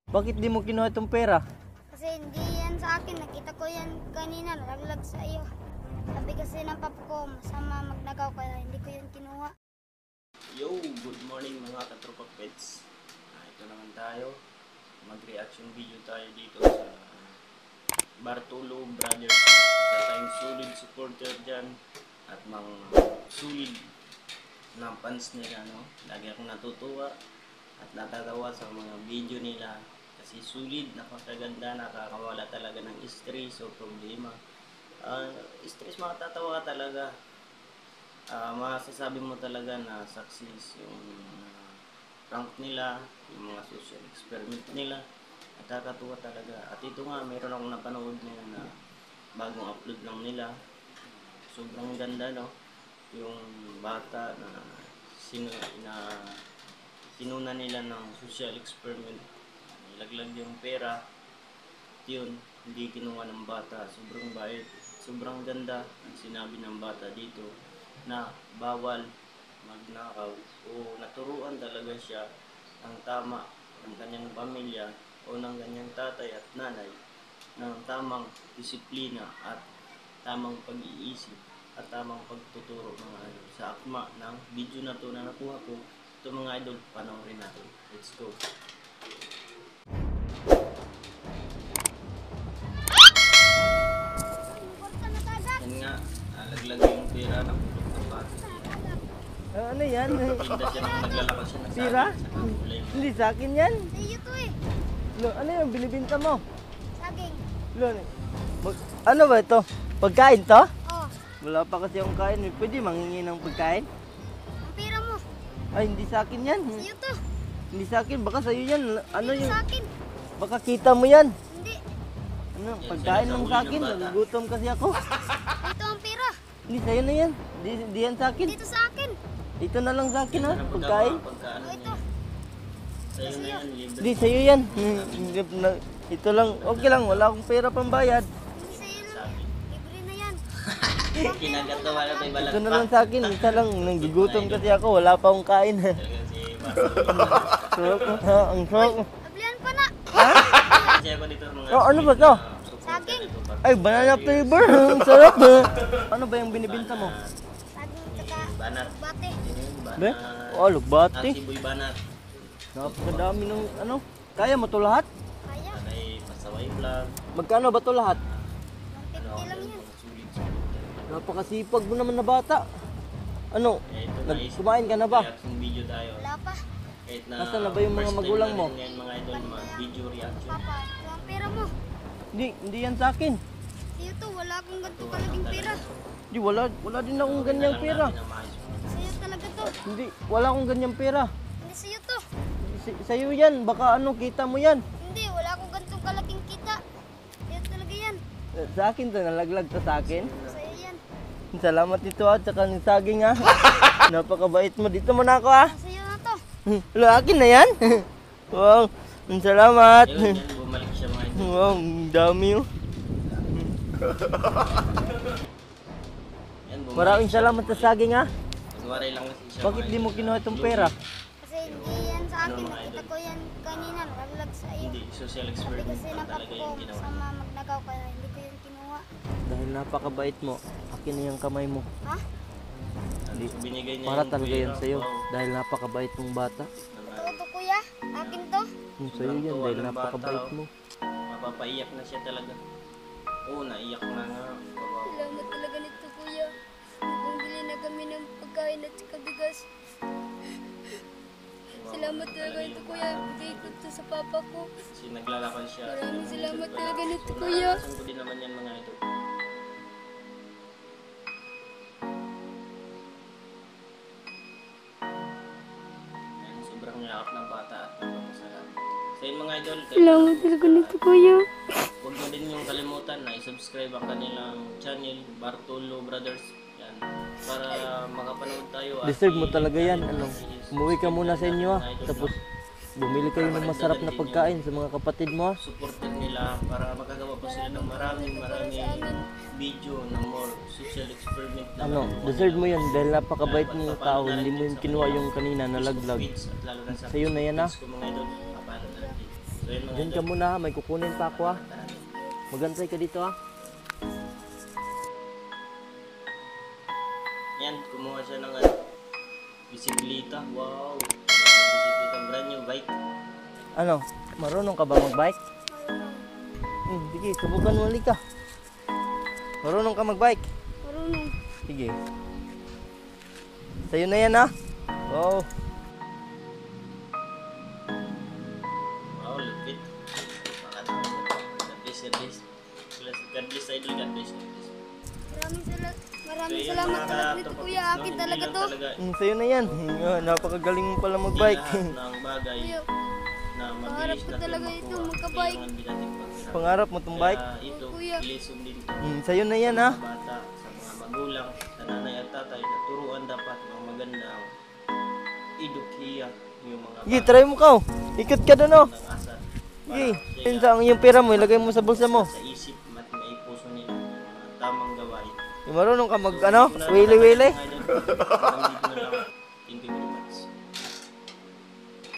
Bakit di mo kinuha itong pera? Kasi hindi yan sa akin. Nakita ko yan kanina. Nalaglag sa iyo. Sabi kasi ng papa ko, masama magnagaw kaya hindi ko yan kinuha. Yo, good morning mga katropa pets. Ito naman tayo. Mag-reaction video tayo dito sa Bartolo Brothers. Sa tayong solid supporter dyan at mga solid na fans nila, no? Lagi akong natutuwa at natatawa sa mga video nila kasi solid, napakaganda, nakakawala talaga ng stress o problema. Stress, makatatawa ka talaga. Masasabi mo talaga na success yung prank nila, yung mga social experiment nila. Nakakatuwa talaga. At ito nga, meron akong napanood ngayon na bagong upload lang nila. Sobrang ganda, no? Yung bata na sinuna nila ng social experiment. Nilaglag yung pera. Yun, hindi kinuha ng bata. Sobrang bait. Sobrang ganda ang sinabi ng bata dito na bawal magnakaw o naturuan talaga siya ang tama ng kanyang pamilya o ng kanyang tatay at nanay ng tamang disiplina at tamang pag-iisip at tamang pagtuturo mga idol. Sa akma ng video na to na nakuha ko, ito mga idol, panoorin natin. Let's go! Yan nga, laglag yung pera ng pulong ng bata. Ano yan? Pinda siya nang naglalakas siya ng Pira? saging sa kulay. Hindi sa akin yan. Sa iyo to eh. Lo, ano yung binibinta mo? Saging. Lo, ano ba ito? Pagkain to? Oh, Wala pa kasi akong kain. Pwede mangingi ng pagkain? ang pera mo. Ay, hindi sa akin yan. Sa iyo to. Hindi sa akin. Baka sa'yo yan. Ano Hindi yung... sa akin. Baka kita mo yan. Hindi. Ano, pagkain ng sa akin. Nagugutom kasi ako. Ito ang pera. Hindi sa'yo na yan. Di yan sa akin. Dito sa akin. Ito na lang sa akin ha. Pagkain. Pagkaano Oh, ito. niya. Sa'yo na yan, libre. Hindi sa'yo yan. Ito lang. Okay lang. Wala akong pera pambayad. Hindi sa iyo lang. Libre na yan. Kinagatawa na tayo balat Ito na lang sa akin. Isa lang. Nagugutom kasi ako. Wala pa akong kain. Talaga si Bartolo. Sarap ha. Ang sarap. Ablihan pa na. Kasi ako dito mga... Oh, ano ba to? Saging. Ay, banana flavor. Ang sarap ha. Ano ba yung binibinta mo? Saging tsaka Banat. bate. Be? Oh, lugbati. Siboy banat. Napakadami ng ano. Kaya mo to lahat? Kaya. Ay, pasaway vlog. Magkano ba to lahat? 150 lang yan. Sulit. Napakasipag mo naman na bata. Ano? Ito Kumain ka na ba? Reaction video tayo. Wala pa. Kahit na Nasaan na ba yung mga first time magulang mo? natin ngayon, mga idol, video reaction. Papa, ito ang pera mo. Hindi yan sa akin. Sa iyo to. Wala akong ganito kalaging pera. Di, wala din akong ganyang pera. Sa iyo talaga to. Hindi, wala akong ganyang pera. Hindi sa iyo to. Sa'yo yan, baka ano, kita mo yan. Hindi, wala akong ganitong kalaking kita. Sa iyo talaga yan. Sa akin to, nalaglag to sa akin. Sa iyo yan. Salamat dito at saka ng saging ha. Napakabait mo. Dito mo na ako ha. Sa iyo na to. Wala, akin na yan. Wow, salamat. Ayun, yan, bumalik siya mga idol. Wow, ang dami oh. Yan, bumalik Maraming siya. salamat sa saging ha. Kunwari lang kasi siya. Bakit mga di mo idol. kinuha itong pera? Kasi hindi yan sa akin. Nakita ko yan kanina. Nalaglag sa iyo. Hindi, social Sabi experiment kasi lang ng papa talaga ko, yung ginawa. masama magnagaw kaya hindi ko yan kinuha. Dahil napakabait mo, akin na yung kamay mo. Ha? Hindi. Binigay niya Para yung talaga pera. yan sa'yo. Wow. Dahil napakabait mong bata. Totoo to kuya. Akin to. Sa'yo yan, dahil napakabait mo. Mapapaiyak na siya talaga. Oo, naiyak na nga. Wow. Salamat talaga nito kuya. Bumili na kami ng pagkain at saka bigas. Salamat talaga nito kuya. Bigay ko to sa papa ko. Kasi naglalakad siya. Maraming salamat talaga nito kuya. Nakasan ko din naman yan mga ito. Yan, sobrang yakap ng bata at nagpapasalamat. So yun mga idol, Salamat talaga nito kuya. huwag mo din yung kalimutan na i-subscribe ang kanilang channel, Bartolo Brothers. Yan, para makapanood tayo. at Deserve mo talaga yan. i- Ano, i- umuwi ka muna sa inyo ha. mga idol, Tapos bumili kayo ng masarap na pagkain sa mga kapatid mo ha. supported nila para makagawa pa sila ng maraming video na more social experiment na Ano, deserve mo yan dahil napakabait mong tao. Hindi mo yung kinuha yung kanina na laglag. lalo na sa Sa'yo na yan ha. mga idol, papalo na lang din. So yun mga Diyan ka idol. muna ha, may kukunin pa ako ha. Magantay ka dito ha. Yan, kumuha siya ng bisikleta. Wow! Bisikleta, brand new bike. Ano, marunong ka ba magbike? Sige, subukan mo ulit ka. Marunong ka magbike? Marunong. Sige. Sa'yo na yan ha. Wow. Wow, lupit. God bless, God bless. God bless, idol, God bless, God bless. Maraming salamat talaga dito kuya. Akin talaga to. Sa'yo na yan. Napakagaling mo pala magbike. Hindi lahat ng bagay Kuya, na pangarap mabilis ko natin talaga ito, makuha. magka-bike. Kailangan din natin pagkira. Pangarap mo tong bike? Kaya ito, Kuya. lesson din to. Sa'yo na yan Sa ha. mga bata, sa mga magulang, sa nanay at tatay, na turuan dapat ng magandang edukiya yung mga Sige, try mo ka. Ikot ka doon oh. ng asal. Sige, Para pinsang yung pera mo, ilagay mo sa bulsa mo. sa isip at maipuso nila ang mga tamang gawain. Marunong ka mag, ano, wili-wili? Hanggang dito